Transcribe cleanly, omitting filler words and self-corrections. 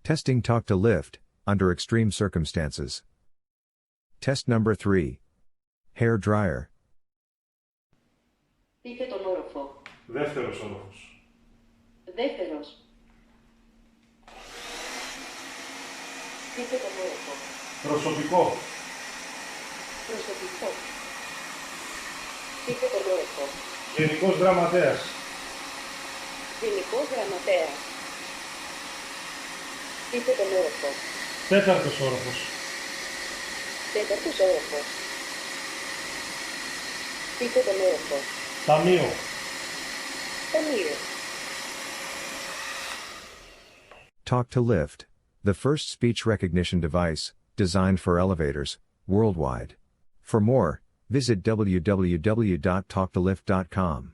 Testing talk2lift, under extreme circumstances. Test number 3. Hair dryer. Πείτε τον όροφο. Δεύτερος όροφος. Δεύτερος. Πείτε τον όροφο. Προσωπικό. Προσωπικό. Πείτε τον όροφο. Γενικός γραμματέας. Γενικός γραμματέας. Πείτε τον όροφο. Τέταρτος όροφος. Τέταρτος όροφος. Πείτε τον όροφο. Ταμείο. Ταμείο. talk2lift, the first speech recognition device, designed for elevators, worldwide. For more, visit www.talk2lift.com.